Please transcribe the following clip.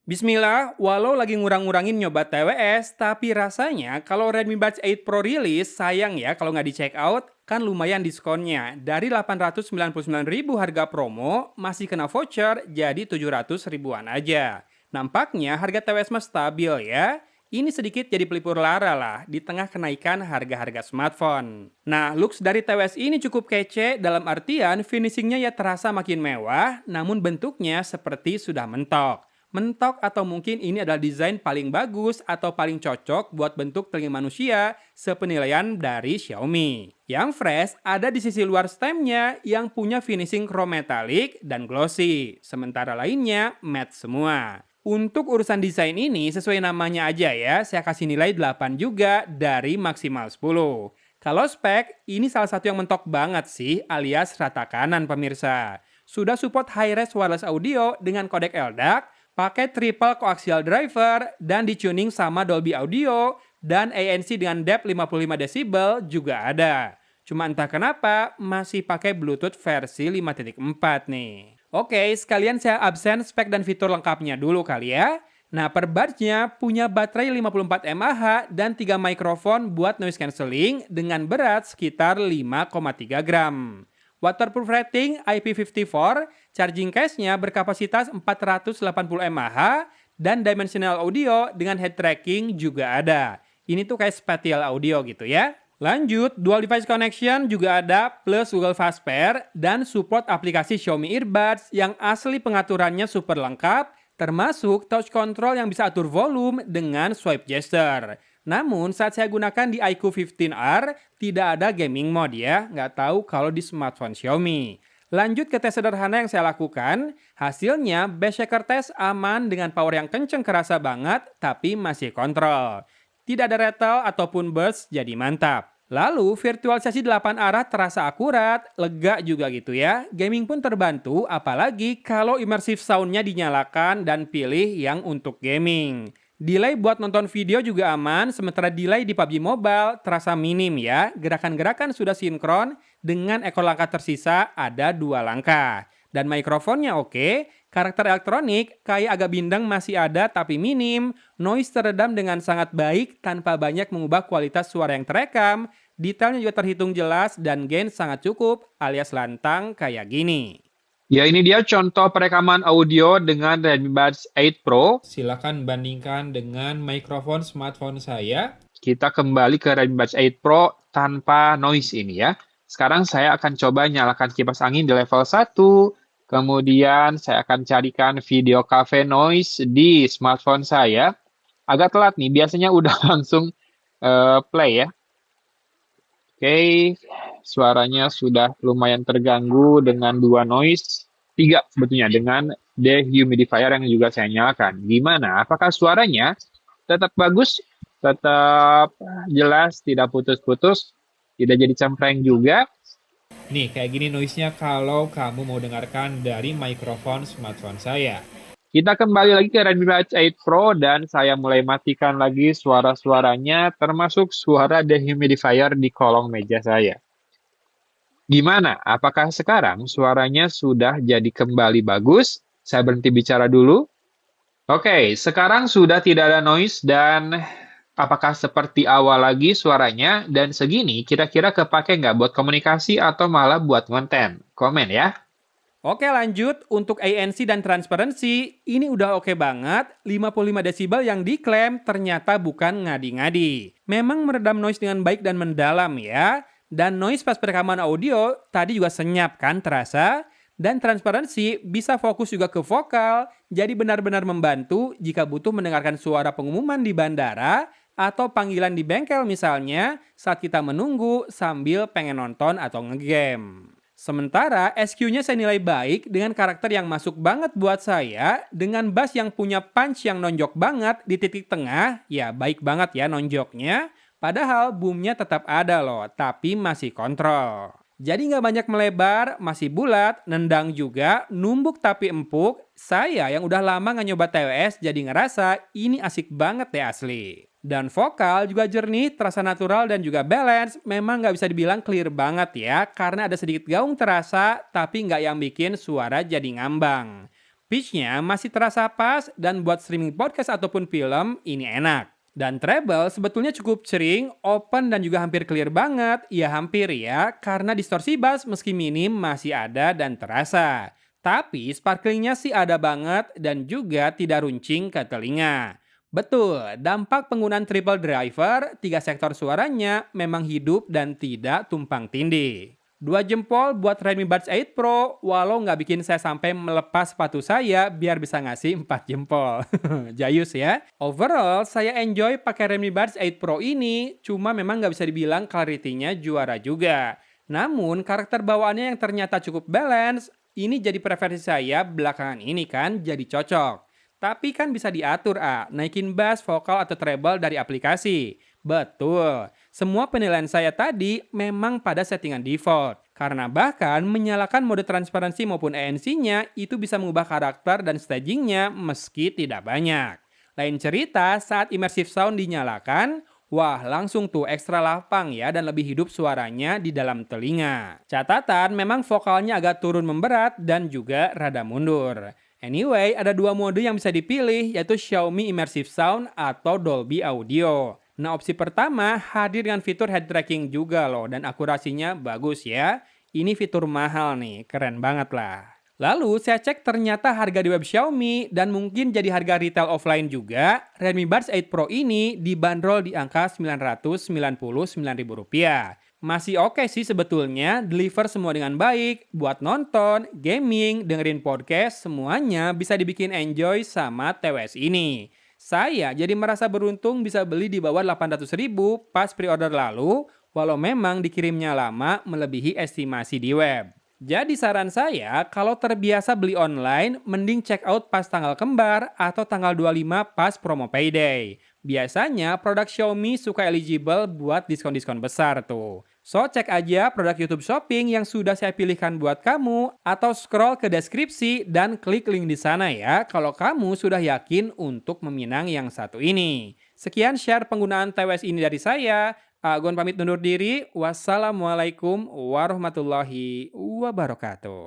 Bismillah, walau lagi ngurang-ngurangin nyoba TWS, tapi rasanya kalau Redmi Buds 8 Pro rilis, sayang ya kalau nggak di check out, kan lumayan diskonnya. Dari 899.000 harga promo, masih kena voucher jadi 700 ribuan aja. Nampaknya harga TWS mah stabil ya. Ini sedikit jadi pelipur lara lah di tengah kenaikan harga-harga smartphone. Nah, looks dari TWS ini cukup kece dalam artian finishingnya ya terasa makin mewah, namun bentuknya seperti sudah mentok. Mentok atau mungkin ini adalah desain paling bagus atau paling cocok buat bentuk telinga manusia sepenilaian dari Xiaomi. Yang fresh ada di sisi luar stemnya yang punya finishing chrome metallic dan glossy, sementara lainnya matte semua. Untuk urusan desain ini sesuai namanya aja ya, saya kasih nilai 8 juga dari maksimal 10. Kalau spek, ini salah satu yang mentok banget sih alias rata kanan pemirsa. Sudah support high-res wireless audio dengan kodek LDAC, pakai triple coaxial driver, dan di-tuning sama Dolby Audio, dan ANC dengan depth 55 decibel juga ada. Cuma entah kenapa masih pakai Bluetooth versi 5.4 nih. Oke, sekalian saya absen spek dan fitur lengkapnya dulu kali ya. Nah, per buds-nya punya baterai 54 mAh dan 3 mikrofon buat noise cancelling dengan berat sekitar 5,3 gram. Waterproof rating IP54, charging case-nya berkapasitas 480 mAh, dan dimensional audio dengan head tracking juga ada. Ini tuh kayak spatial audio gitu ya. Lanjut, dual device connection juga ada plus Google Fast Pair dan support aplikasi Xiaomi Earbuds yang asli pengaturannya super lengkap, termasuk touch control yang bisa atur volume dengan swipe gesture. Namun saat saya gunakan di iQOO 15R tidak ada gaming mode ya, nggak tahu kalau di smartphone Xiaomi. Lanjut ke tes sederhana yang saya lakukan, hasilnya base shaker test aman dengan power yang kenceng kerasa banget tapi masih kontrol. Tidak ada rattle ataupun burst jadi mantap. Lalu virtualisasi 8 arah terasa akurat, lega juga gitu ya. Gaming pun terbantu apalagi kalau immersive soundnya dinyalakan dan pilih yang untuk gaming. Delay buat nonton video juga aman, sementara delay di PUBG Mobile terasa minim ya. Gerakan-gerakan sudah sinkron, dengan ekor langkah tersisa ada 2 langkah. Dan mikrofonnya oke, karakter elektronik kayak agak bindeng masih ada tapi minim, noise teredam dengan sangat baik tanpa banyak mengubah kualitas suara yang terekam, detailnya juga terhitung jelas dan gain sangat cukup alias lantang kayak gini. Ya, ini dia contoh perekaman audio dengan Redmi Buds 8 Pro. Silakan bandingkan dengan mikrofon smartphone saya. Kita kembali ke Redmi Buds 8 Pro tanpa noise ini ya. Sekarang saya akan coba nyalakan kipas angin di level 1. Kemudian saya akan carikan video cafe noise di smartphone saya. Agak telat nih, biasanya udah langsung play ya. Oke, suaranya sudah lumayan terganggu dengan 2 noise. 3 sebetulnya dengan dehumidifier yang juga saya nyalakan. Gimana? Apakah suaranya tetap bagus? Tetap jelas, tidak putus-putus, tidak jadi cempreng juga? Nih, kayak gini noise-nya kalau kamu mau dengarkan dari mikrofon smartphone saya. Kita kembali lagi ke Redmi Buds 8 Pro dan saya mulai matikan lagi suara-suaranya termasuk suara dehumidifier di kolong meja saya. Gimana? Apakah sekarang suaranya sudah jadi kembali bagus? Saya berhenti bicara dulu. Oke, sekarang sudah tidak ada noise dan apakah seperti awal lagi suaranya? Dan segini kira-kira kepake nggak buat komunikasi atau malah buat konten? Komen ya. Oke lanjut, untuk ANC dan transparansi, ini udah oke banget, 55 desibel yang diklaim ternyata bukan ngadi-ngadi. Memang meredam noise dengan baik dan mendalam ya, dan noise pas perekaman audio tadi juga senyap kan terasa, dan transparansi bisa fokus juga ke vokal, jadi benar-benar membantu jika butuh mendengarkan suara pengumuman di bandara, atau panggilan di bengkel misalnya, saat kita menunggu sambil pengen nonton atau ngegame. Sementara SQ-nya saya nilai baik dengan karakter yang masuk banget buat saya, dengan bass yang punya punch yang nonjok banget di titik tengah, ya baik banget ya nonjoknya, padahal boomnya tetap ada loh, tapi masih kontrol. Jadi nggak banyak melebar, masih bulat, nendang juga, numbuk tapi empuk. Saya yang udah lama nggak nyoba TWS jadi ngerasa ini asik banget deh asli. Dan vokal juga jernih, terasa natural dan juga balance. Memang nggak bisa dibilang clear banget ya, karena ada sedikit gaung terasa, tapi nggak yang bikin suara jadi ngambang. Pitch-nya masih terasa pas dan buat streaming podcast ataupun film ini enak. Dan treble sebetulnya cukup cering, open dan juga hampir clear banget. Ya hampir ya, karena distorsi bass meski minim masih ada dan terasa. Tapi sparklingnya sih ada banget dan juga tidak runcing ke telinga. Betul, dampak penggunaan triple driver, tiga sektor suaranya memang hidup dan tidak tumpang tindih. 2 jempol buat Redmi Buds 8 Pro, walau nggak bikin saya sampai melepas sepatu saya biar bisa ngasih 4 jempol. Jayus ya. Overall, saya enjoy pakai Redmi Buds 8 Pro ini, cuma memang nggak bisa dibilang clarity-nya juara juga. Namun, karakter bawaannya yang ternyata cukup balance, ini jadi preferensi saya belakangan ini kan jadi cocok. Tapi kan bisa diatur naikin bass, vokal atau treble dari aplikasi. Betul, semua penilaian saya tadi memang pada settingan default. Karena bahkan menyalakan mode transparansi maupun ANC-nya itu bisa mengubah karakter dan stagingnya meski tidak banyak. Lain cerita saat immersive sound dinyalakan, wah langsung tuh ekstra lapang ya dan lebih hidup suaranya di dalam telinga. Catatan memang vokalnya agak turun memberat dan juga rada mundur. Anyway, ada 2 mode yang bisa dipilih yaitu Xiaomi Immersive Sound atau Dolby Audio. Nah, opsi pertama hadir dengan fitur head tracking juga loh dan akurasinya bagus ya. Ini fitur mahal nih, keren banget lah. Lalu saya cek ternyata harga di web Xiaomi dan mungkin jadi harga retail offline juga. Redmi Buds 8 Pro ini dibanderol di angka Rp999.000. Masih oke sih sebetulnya, deliver semua dengan baik, buat nonton, gaming, dengerin podcast, semuanya bisa dibikin enjoy sama TWS ini. Saya jadi merasa beruntung bisa beli di bawah 800.000 pas pre-order lalu, walau memang dikirimnya lama melebihi estimasi di web. Jadi saran saya, kalau terbiasa beli online, mending check out pas tanggal kembar atau tanggal 25 pas promo payday. Biasanya produk Xiaomi suka eligible buat diskon-diskon besar tuh. So, cek aja produk YouTube Shopping yang sudah saya pilihkan buat kamu atau scroll ke deskripsi dan klik link di sana ya kalau kamu sudah yakin untuk meminang yang satu ini. Sekian share penggunaan TWS ini dari saya. Agon pamit undur diri. Wassalamualaikum warahmatullahi wabarakatuh.